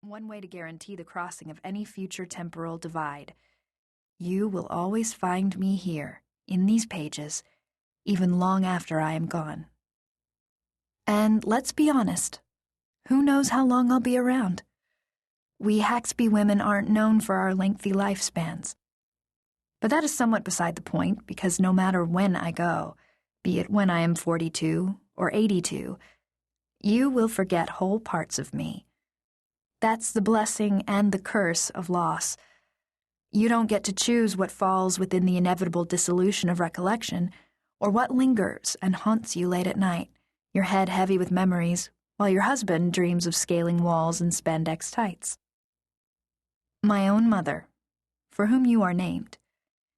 one way to guarantee the crossing of any future temporal divide. You will always find me here, in these pages, even long after I am gone. And let's be honest, who knows how long I'll be around? We Haxby women aren't known for our lengthy lifespans. But that is somewhat beside the point, because no matter when I go, be it when I am 42 or 82, you will forget whole parts of me. That's the blessing and the curse of loss. You don't get to choose what falls within the inevitable dissolution of recollection, or what lingers and haunts you late at night, your head heavy with memories, while your husband dreams of scaling walls in spandex tights. My own mother, for whom you are named,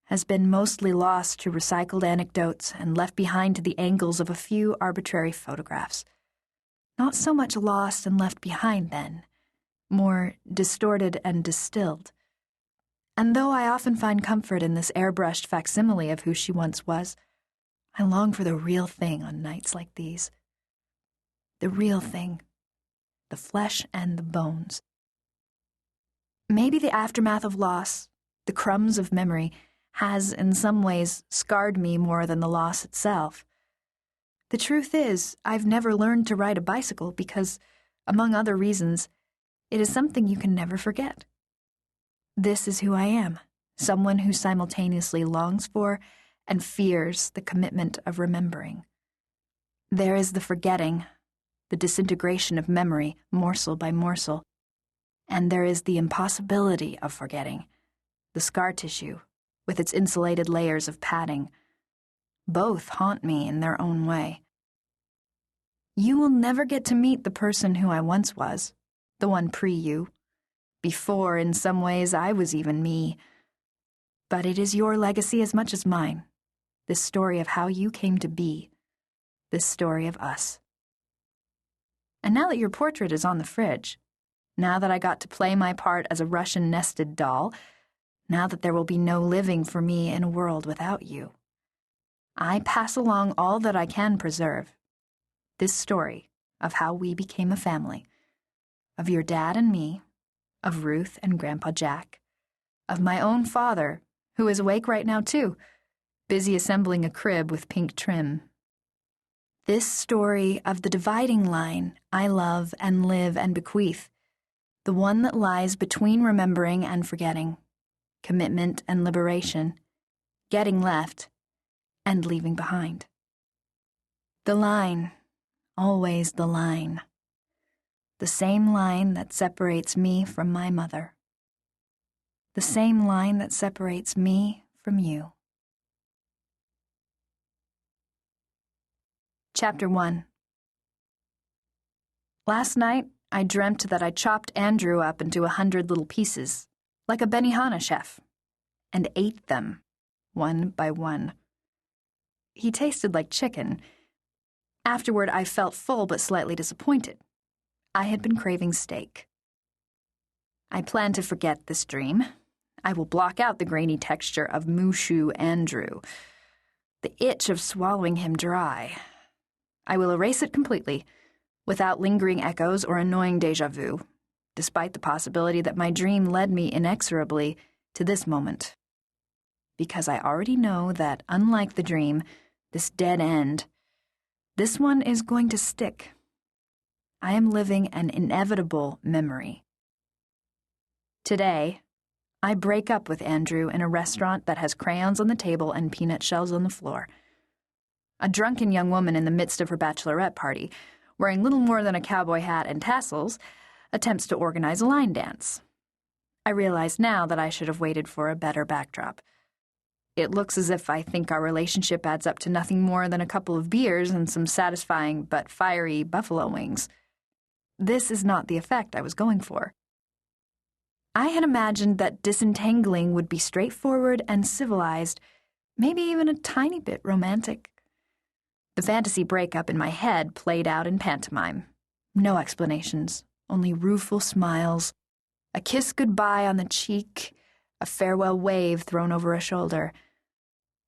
has been mostly lost to recycled anecdotes and left behind to the angles of a few arbitrary photographs. Not so much lost and left behind, then, more distorted and distilled. And though I often find comfort in this airbrushed facsimile of who she once was, I long for the real thing on nights like these. The real thing. The flesh and the bones. Maybe the aftermath of loss, the crumbs of memory, has in some ways scarred me more than the loss itself. The truth is, I've never learned to ride a bicycle because, among other reasons, it is something you can never forget. This is who I am, someone who simultaneously longs for and fears the commitment of remembering. There is the forgetting, the disintegration of memory, morsel by morsel, and there is the impossibility of forgetting, the scar tissue, with its insulated layers of padding. Both haunt me in their own way. You will never get to meet the person who I once was, the one pre-you, before in some ways I was even me. But it is your legacy as much as mine, this story of how you came to be, this story of us. And now that your portrait is on the fridge, now that I got to play my part as a Russian nested doll, now that there will be no living for me in a world without you, I pass along all that I can preserve, this story of how we became a family, of your dad and me, of Ruth and Grandpa Jack, of my own father, who is awake right now too, busy assembling a crib with pink trim. This story of the dividing line I love and live and bequeath, the one that lies between remembering and forgetting, commitment and liberation, getting left and leaving behind. The line, always the line. The same line that separates me from my mother. The same line that separates me from you. Chapter 1. Last night, I dreamt that I chopped Andrew up into 100 little pieces, like a Benihana chef, and ate them, one by one. He tasted like chicken. Afterward, I felt full but slightly disappointed. I had been craving steak. I plan to forget this dream. I will block out the grainy texture of Mushu Andrew, the itch of swallowing him dry. I will erase it completely, without lingering echoes or annoying déjà vu, despite the possibility that my dream led me inexorably to this moment. Because I already know that, unlike the dream, this dead end, this one is going to stick. I am living an inevitable memory. Today, I break up with Andrew in a restaurant that has crayons on the table and peanut shells on the floor. A drunken young woman in the midst of her bachelorette party, wearing little more than a cowboy hat and tassels, attempts to organize a line dance. I realize now that I should have waited for a better backdrop. It looks as if I think our relationship adds up to nothing more than a couple of beers and some satisfying but fiery buffalo wings. This is not the effect I was going for. I had imagined that disentangling would be straightforward and civilized, maybe even a tiny bit romantic. The fantasy breakup in my head played out in pantomime. No explanations, only rueful smiles, a kiss goodbye on the cheek, a farewell wave thrown over a shoulder.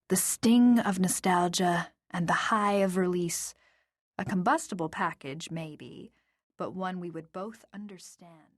The sting of nostalgia and the high of release, a combustible package, maybe, but one we would both understand.